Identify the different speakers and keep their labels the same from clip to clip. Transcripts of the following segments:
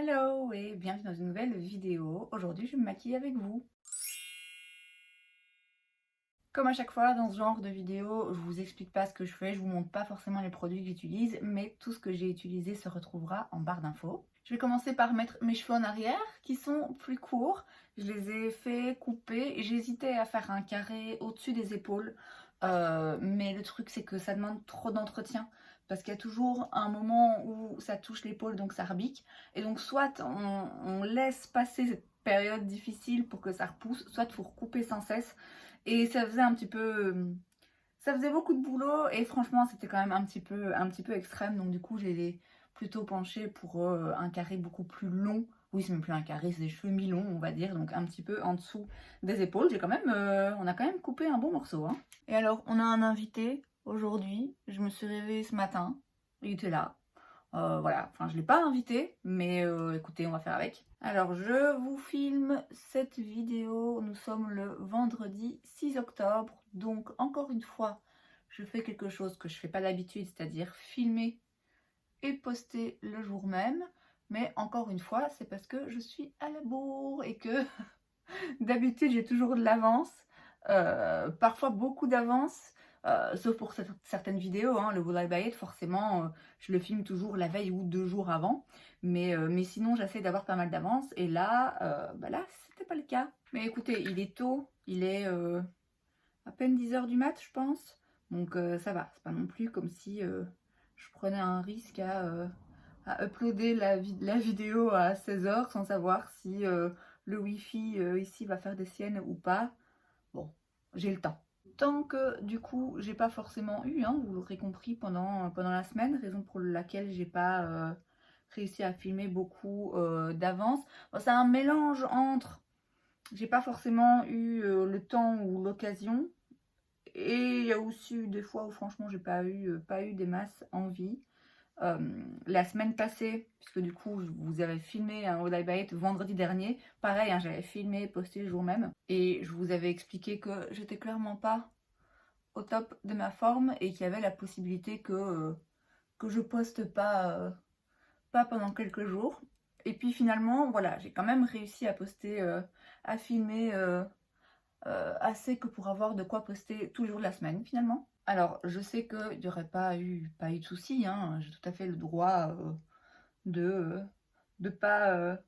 Speaker 1: Hello et bienvenue dans une nouvelle vidéo. Aujourd'hui, je me maquille avec vous. Comme à chaque fois dans ce genre de vidéo, je vous explique pas ce que je fais, je vous montre pas forcément les produits que j'utilise, mais tout ce que j'ai utilisé se retrouvera en barre d'infos. Je vais commencer par mettre mes cheveux en arrière qui sont plus courts. Je les ai fait couper et j'hésitais à faire un carré au-dessus des épaules. Mais le truc c'est que ça demande trop d'entretien parce qu'il y a toujours un moment où ça touche l'épaule donc ça rebique. Et donc soit on laisse passer cette période difficile pour que ça repousse, soit il faut recouper sans cesse. Et ça faisait un petit peu... Ça faisait beaucoup de boulot et franchement c'était quand même un petit peu extrême. Donc du coup j'ai plutôt penché pour un carré beaucoup plus long. Oui, c'est même plus un carré, c'est des cheveux mi-longs on va dire. Donc un petit peu en dessous des épaules. J'ai quand même, on a quand même coupé un bon morceau. Hein. Et alors on a un invité aujourd'hui. Je me suis réveillée ce matin. Il était là. Voilà, enfin je ne l'ai pas invité, mais écoutez, on va faire avec. Alors je vous filme cette vidéo, nous sommes le vendredi 6 octobre, donc encore une fois, je fais quelque chose que je ne fais pas d'habitude, c'est-à-dire filmer et poster le jour même, mais encore une fois, c'est parce que je suis à la bourre et que d'habitude j'ai toujours de l'avance, parfois beaucoup d'avance. Sauf pour certaines vidéos, hein, le Will I Buy It, forcément, je le filme toujours la veille ou 2 jours avant. Mais sinon, j'essaie d'avoir pas mal d'avance. Et là, là, c'était pas le cas. Mais écoutez, il est tôt. Il est à peine 10 h du mat, je pense. Donc ça va. C'est pas non plus comme si je prenais un risque à uploader la vidéo à 16 h sans savoir si le Wi-Fi ici va faire des siennes ou pas. Bon, j'ai le temps. Tant que du coup j'ai pas forcément eu, hein, vous l'aurez compris pendant la semaine, raison pour laquelle j'ai pas réussi à filmer beaucoup d'avance. Bon, c'est un mélange entre j'ai pas forcément eu le temps ou l'occasion, et il y a aussi eu des fois où franchement j'ai pas eu des masses envie. La semaine passée, puisque du coup vous avez filmé un All I Buy It vendredi dernier, pareil, hein, j'avais filmé, posté le jour même, et je vous avais expliqué que j'étais clairement pas au top de ma forme et qu'il y avait la possibilité que je poste pas pendant quelques jours. Et puis finalement, voilà, j'ai quand même réussi à poster, à filmer assez que pour avoir de quoi poster tous les jours de la semaine finalement. Alors, je sais qu'il n'y aurait pas eu de souci, hein, j'ai tout à fait le droit de de pas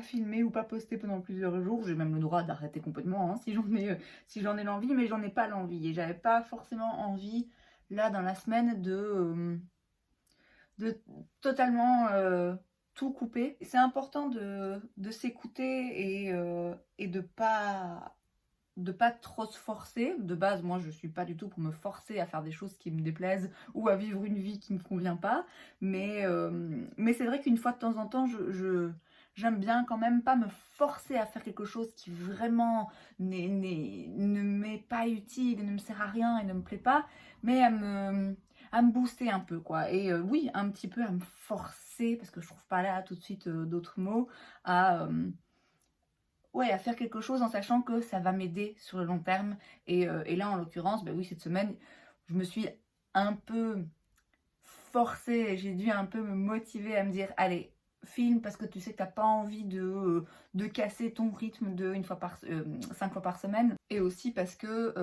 Speaker 1: filmer ou pas poster pendant plusieurs jours. J'ai même le droit d'arrêter complètement hein, si j'en ai l'envie, mais j'en ai pas l'envie. Et j'avais pas forcément envie, là, dans la semaine, de totalement tout couper. C'est important de s'écouter et de pas trop se forcer. De base, moi, je suis pas du tout pour me forcer à faire des choses qui me déplaisent ou à vivre une vie qui me convient pas. Mais c'est vrai qu'une fois de temps en temps, j'aime bien quand même pas me forcer à faire quelque chose qui vraiment ne m'est pas utile et ne me sert à rien et ne me plaît pas, mais à me booster un peu, quoi. Et oui, un petit peu à me forcer, parce que je trouve pas là tout de suite d'autres mots, à... ouais, à faire quelque chose en sachant que ça va m'aider sur le long terme. Et là, en l'occurrence, bah oui, cette semaine, je me suis un peu forcée, j'ai dû un peu me motiver à me dire, allez, filme parce que tu sais que t'as pas envie de casser ton rythme de 5 fois par semaine. Et aussi parce que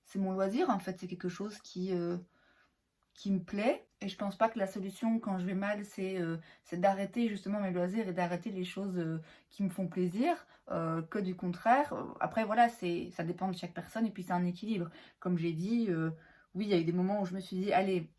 Speaker 1: c'est mon loisir, en fait, c'est quelque chose qui me plaît. Et je pense pas que la solution quand je vais mal, c'est d'arrêter justement mes loisirs et d'arrêter les choses qui me font plaisir, que du contraire. Après voilà, ça dépend de chaque personne et puis c'est un équilibre. Comme j'ai dit, oui, il y a eu des moments où je me suis dit, allez,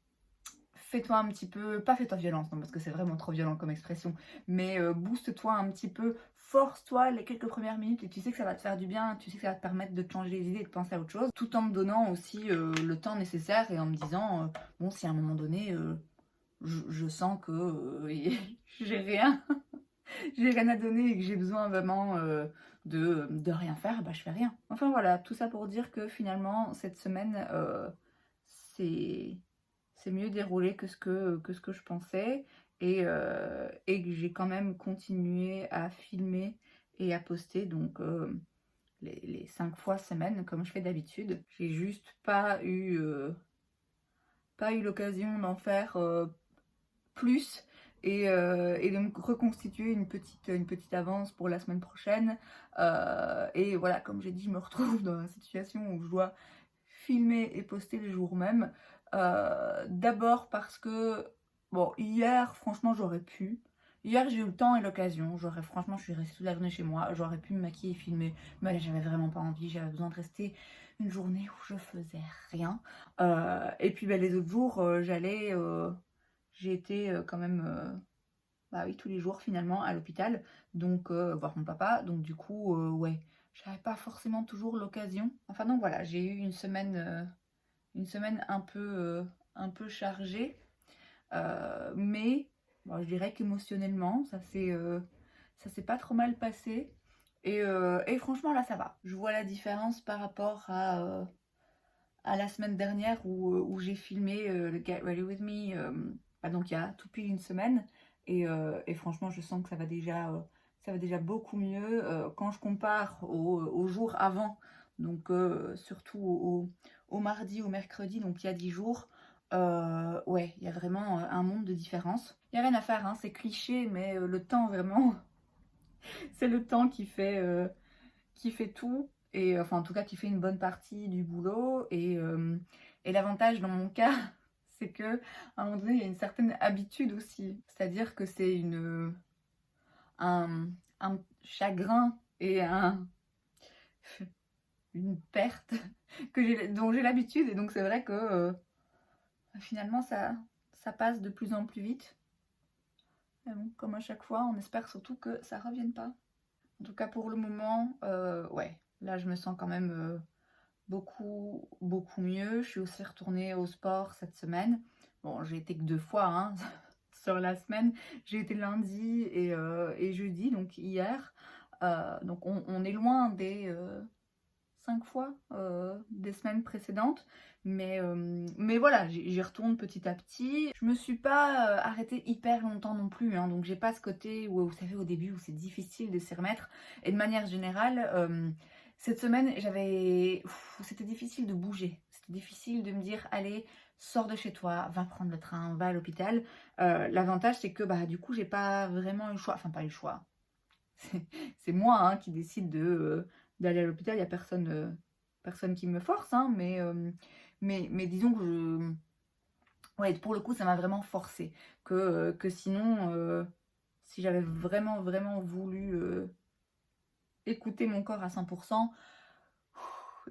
Speaker 1: fais-toi un petit peu, pas fais-toi violence, non, parce que c'est vraiment trop violent comme expression, mais booste-toi un petit peu, force-toi les quelques premières minutes et tu sais que ça va te faire du bien, tu sais que ça va te permettre de te changer les idées et de penser à autre chose, tout en me donnant aussi le temps nécessaire et en me disant, bon, si à un moment donné, je sens que j'ai rien, j'ai rien à donner et que j'ai besoin vraiment de rien faire, bah je fais rien. Enfin voilà, tout ça pour dire que finalement, cette semaine, c'est c'est mieux déroulé que ce que je pensais et que j'ai quand même continué à filmer et à poster donc les 5 fois semaine comme je fais d'habitude. J'ai juste pas eu l'occasion d'en faire plus et de me reconstituer une petite avance pour la semaine prochaine. Et voilà, comme j'ai dit, je me retrouve dans une situation où je dois filmer et poster le jour même. D'abord parce que, bon, hier, franchement, j'aurais pu. Hier, j'ai eu le temps et l'occasion. Franchement, je suis restée toute la journée chez moi. J'aurais pu me maquiller et filmer. Mais là, j'avais vraiment pas envie. J'avais besoin de rester une journée où je faisais rien. Et puis, bah, les autres jours, j'ai été quand même, bah oui, tous les jours finalement à l'hôpital. Donc, voir mon papa. Donc, du coup, ouais, j'avais pas forcément toujours l'occasion. Enfin, donc voilà, j'ai eu une semaine un peu chargée, mais bon, je dirais qu'émotionnellement, ça s'est pas trop mal passé. Et franchement, là, ça va. Je vois la différence par rapport à la semaine dernière où j'ai filmé le Get Ready With Me, bah, donc il y a tout pile une semaine. Et franchement, je sens que ça va déjà beaucoup mieux quand je compare au jour avant, donc surtout au mardi, au mercredi, donc il y a 10 jours. Ouais, il y a vraiment un monde de différence. Il n'y a rien à faire, hein, c'est cliché, mais le temps vraiment, c'est le temps qui fait tout, et enfin en tout cas qui fait une bonne partie du boulot. Et l'avantage dans mon cas, c'est que à un moment donné, il y a une certaine habitude aussi. C'est-à-dire que c'est un, un chagrin et une perte dont j'ai l'habitude. Et donc c'est vrai que finalement ça passe de plus en plus vite. Mais bon, comme à chaque fois, on espère surtout que ça revienne pas. En tout cas pour le moment, ouais, là je me sens quand même beaucoup mieux. Je suis aussi retournée au sport cette semaine. Bon, j'ai été que 2 fois hein, sur la semaine. J'ai été lundi et jeudi, donc hier. Donc on est loin des 5 fois des semaines précédentes. Mais voilà, j'y retourne petit à petit. Je me suis pas arrêtée hyper longtemps non plus, hein, donc j'ai pas ce côté où, vous savez, au début où c'est difficile de s'y remettre. Et de manière générale, cette semaine, c'était difficile de bouger. C'était difficile de me dire, allez, sors de chez toi, va prendre le train, va à l'hôpital. L'avantage, c'est que bah, du coup, j'ai pas vraiment eu le choix. Enfin, pas eu le choix. C'est moi hein, qui décide d'aller à l'hôpital. Il n'y a personne qui me force, hein, mais disons que ouais, pour le coup, ça m'a vraiment forcé. Que sinon, si j'avais vraiment voulu écouter mon corps à 100%,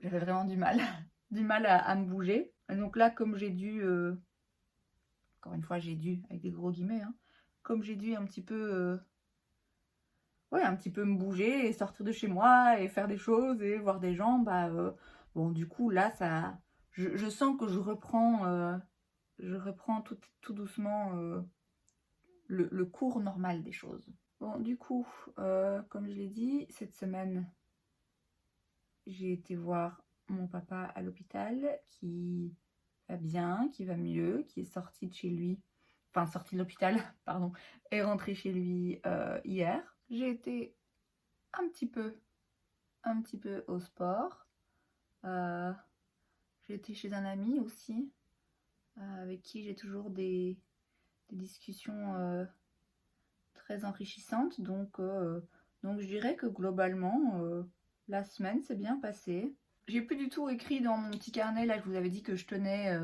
Speaker 1: j'avais vraiment du mal. Du mal à me bouger. Et donc là, comme j'ai dû, encore une fois, j'ai dû, avec des gros guillemets, hein, comme j'ai dû un petit peu ouais, un petit peu me bouger et sortir de chez moi et faire des choses et voir des gens, bah bon, du coup là je sens que je reprends tout doucement le cours normal des choses. Bon, du coup, comme je l'ai dit, cette semaine j'ai été voir mon papa à l'hôpital, qui va bien, qui va mieux, qui est sorti de chez lui, enfin sorti de l'hôpital, pardon, et rentré chez lui hier. J'ai été un petit peu au sport. Euh, j'ai été chez un ami aussi, avec qui j'ai toujours des discussions très enrichissantes. Donc je dirais que globalement, la semaine s'est bien passée. J'ai plus du tout écrit dans mon petit carnet là que je vous avais dit que je tenais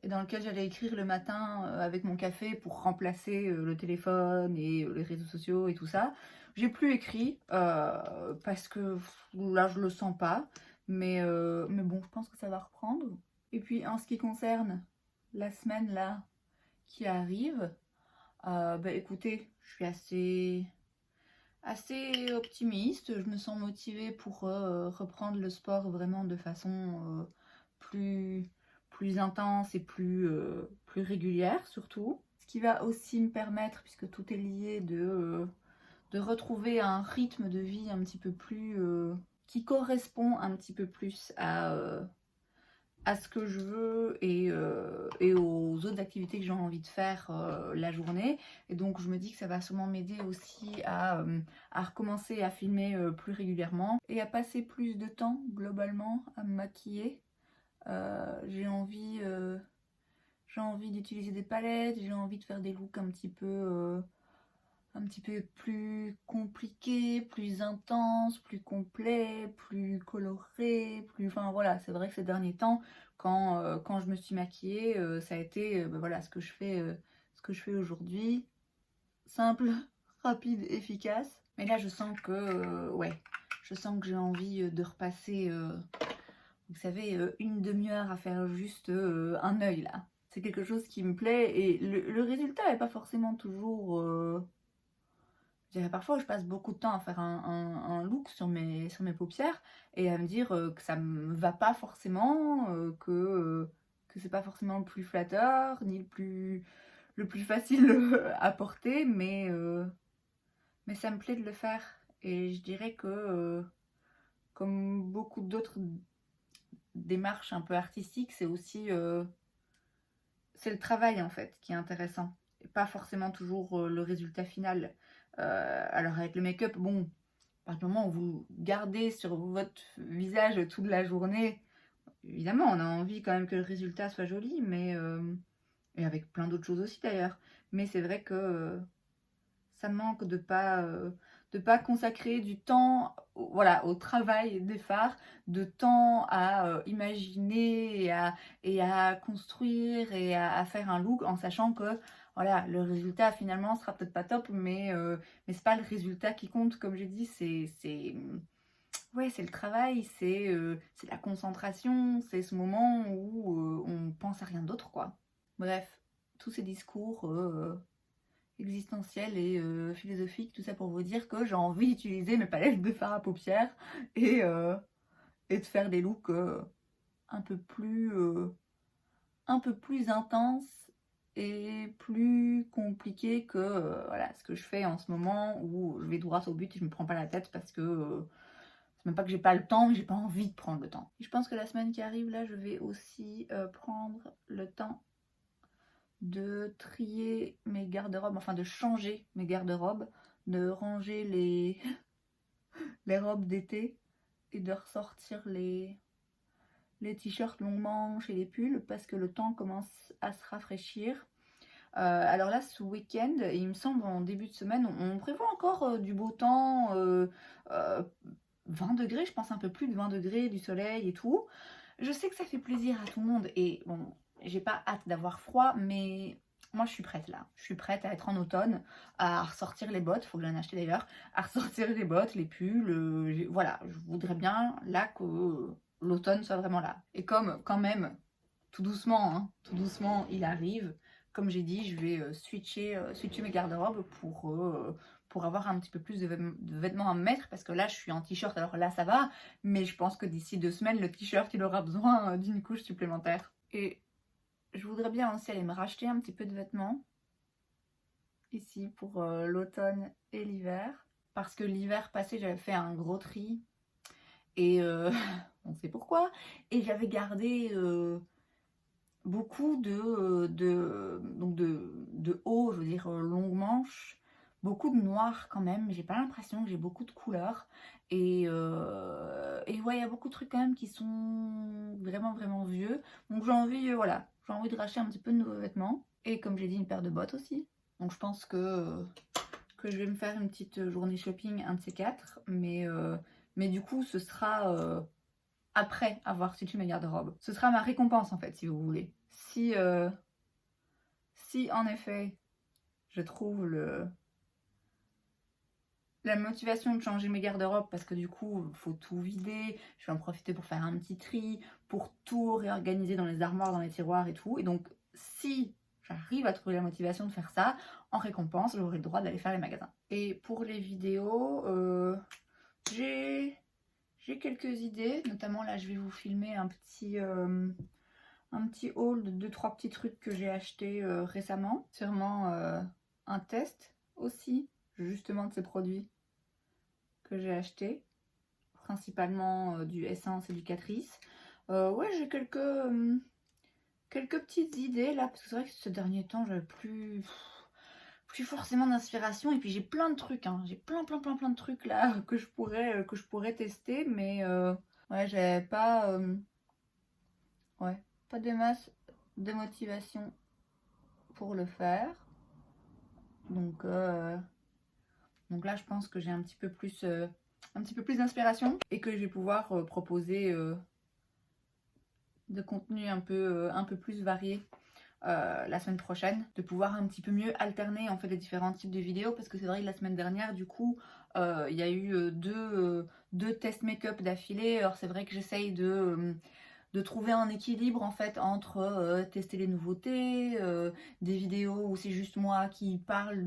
Speaker 1: et dans lequel j'allais écrire le matin avec mon café pour remplacer le téléphone et les réseaux sociaux et tout ça. J'ai plus écrit parce que là je le sens pas, mais bon, je pense que ça va reprendre. Et puis en ce qui concerne la semaine là qui arrive, bah écoutez, je suis assez optimiste. Je me sens motivée pour reprendre le sport vraiment de façon plus intense et plus régulière surtout. Ce qui va aussi me permettre, puisque tout est lié, de retrouver un rythme de vie un petit peu plus qui correspond un petit peu plus à ce que je veux et aux autres activités que j'ai envie de faire la journée. Et donc je me dis que ça va sûrement m'aider aussi à recommencer à filmer plus régulièrement et à passer plus de temps globalement à me maquiller. J'ai envie j'ai envie d'utiliser des palettes, j'ai envie de faire des looks un petit peu plus compliqués, plus intenses, plus complets, plus colorés, plus... Enfin voilà, c'est vrai que ces derniers temps, quand je me suis maquillée, ça a été ben voilà, ce que je fais aujourd'hui. Simple, rapide, efficace. Mais là, je sens que, ouais, je sens que j'ai envie de repasser, vous savez, une demi-heure à faire juste un œil là. C'est quelque chose qui me plaît et le résultat n'est pas forcément toujours... je dirais parfois je passe beaucoup de temps à faire un look sur mes paupières et à me dire que ça me va pas forcément, que c'est pas forcément le plus flatteur, ni le plus facile à porter, mais ça me plaît de le faire. Et je dirais que, comme beaucoup d'autres démarches un peu artistiques, c'est aussi c'est le travail en fait qui est intéressant, et pas forcément toujours le résultat final. Alors avec le make-up, bon, à partir du moment où vous gardez sur votre visage toute la journée, évidemment on a envie quand même que le résultat soit joli, mais et avec plein d'autres choses aussi d'ailleurs, mais c'est vrai que ça manque de pas consacrer du temps voilà, au travail des fards, de temps à imaginer et à construire et à faire un look en sachant que voilà, le résultat finalement sera peut-être pas top, mais c'est pas le résultat qui compte, comme j'ai dit, ouais, c'est le travail, c'est la concentration, c'est ce moment où on pense à rien d'autre, quoi. Bref, tous ces discours existentielle et philosophique, tout ça pour vous dire que j'ai envie d'utiliser mes palettes de fard à paupières et, et de faire des looks un peu plus intenses et plus compliqués que voilà, ce que je fais en ce moment où je vais droit au but et je me prends pas la tête parce que c'est même pas que j'ai pas le temps, mais j'ai pas envie de prendre le temps. Et je pense que la semaine qui arrive là, je vais aussi prendre le temps de trier mes garde-robes, enfin de changer mes garde-robes, de ranger les robes d'été et de ressortir les t-shirts longs manches et les pulls parce que le temps commence à se rafraîchir. Alors là, ce week-end, il me semble en début de semaine, on prévoit encore du beau temps, 20 degrés, je pense un peu plus de 20 degrés, du soleil et tout. Je sais que ça fait plaisir à tout le monde et bon, j'ai pas hâte d'avoir froid, mais moi je suis prête là. Je suis prête à être en automne, à ressortir les bottes, faut que j'en achète d'ailleurs, à ressortir les bottes, les pulls, voilà, je voudrais bien là que l'automne soit vraiment là. Et comme quand même, tout doucement, hein, tout doucement il arrive, comme j'ai dit, je vais switcher mes garde-robes pour avoir un petit peu plus de vêtements à me mettre, parce que là je suis en t-shirt, alors là ça va, mais je pense que d'ici 2 semaines le t-shirt il aura besoin d'une couche supplémentaire. Et je voudrais bien aussi aller me racheter un petit peu de vêtements ici pour l'automne et l'hiver, parce que l'hiver passé j'avais fait un gros tri et on sait pourquoi, et j'avais gardé beaucoup de hauts, je veux dire longues manches, beaucoup de noir quand même, mais j'ai pas l'impression que j'ai beaucoup de couleurs. Et ouais, il y a beaucoup de trucs quand même qui sont vraiment vraiment vieux. Donc j'ai envie, voilà, j'ai envie de racheter un petit peu de nouveaux vêtements. Et comme j'ai dit, une paire de bottes aussi. Donc je pense que je vais me faire une petite journée shopping, un de ces quatre. Mais du coup, ce sera après avoir switché mes garde-robes. Ce sera ma récompense en fait, si vous voulez. Si en effet je trouve la motivation de changer mes garde-robes, parce que du coup il faut tout vider, je vais en profiter pour faire un petit tri, pour tout réorganiser dans les armoires, dans les tiroirs et tout. Et donc si j'arrive à trouver la motivation de faire ça, en récompense j'aurai le droit d'aller faire les magasins. Et pour les vidéos, j'ai quelques idées, notamment là je vais vous filmer un petit haul de 2-3 petits trucs que j'ai acheté récemment. Sûrement un test aussi, justement de ces produits que j'ai achetés. Principalement du Essence et du Catrice. Ouais, j'ai quelques petites idées là, parce que c'est vrai que ce dernier temps, j'avais plus forcément d'inspiration. Et puis j'ai plein de trucs, hein. J'ai plein de trucs là que je pourrais tester, mais ouais, j'avais pas... ouais, pas de masse de motivation pour le faire. Donc là, je pense que j'ai un petit peu plus d'inspiration et que je vais pouvoir proposer de contenu un peu plus varié la semaine prochaine, de pouvoir un petit peu mieux alterner en fait les différents types de vidéos, parce que c'est vrai que la semaine dernière du coup il y a eu deux tests make-up d'affilée. Alors c'est vrai que j'essaye de trouver un équilibre en fait entre tester les nouveautés, des vidéos où c'est juste moi qui parle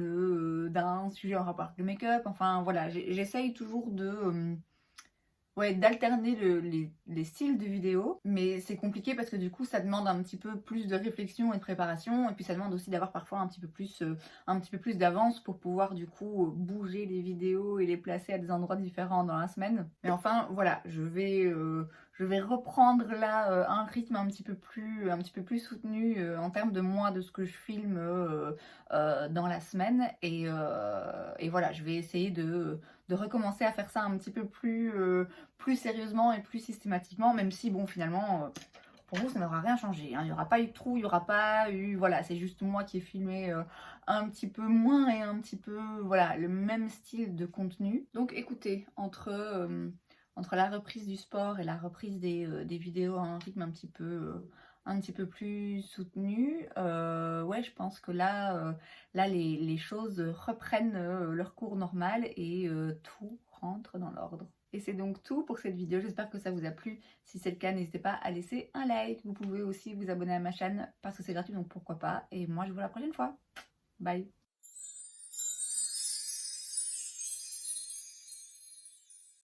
Speaker 1: d'un sujet en rapport avec le make-up, enfin voilà, j'essaye toujours ouais, d'alterner les styles de vidéos, mais c'est compliqué parce que du coup ça demande un petit peu plus de réflexion et de préparation, et puis ça demande aussi d'avoir parfois un petit peu plus d'avance pour pouvoir du coup bouger les vidéos et les placer à des endroits différents dans la semaine. Mais enfin voilà, je vais reprendre là un rythme un petit peu plus soutenu en termes de moi, de ce que je filme dans la semaine, et voilà, je vais essayer de recommencer à faire ça un petit peu plus sérieusement et plus systématiquement, même si bon finalement pour vous ça n'aura rien changé, hein. Il n'y aura pas eu de trou, il n'y aura pas eu, voilà, c'est juste moi qui ai filmé un petit peu moins et un petit peu, voilà, le même style de contenu. Donc écoutez, entre la reprise du sport et la reprise des vidéos à un rythme un petit peu plus soutenu, ouais, je pense que là les choses reprennent leur cours normal et tout rentre dans l'ordre. Et c'est donc tout pour cette vidéo, j'espère que ça vous a plu. Si c'est le cas, n'hésitez pas à laisser un like. Vous pouvez aussi vous abonner à ma chaîne parce que c'est gratuit, donc pourquoi pas. Et moi, je vous vois la prochaine fois. Bye!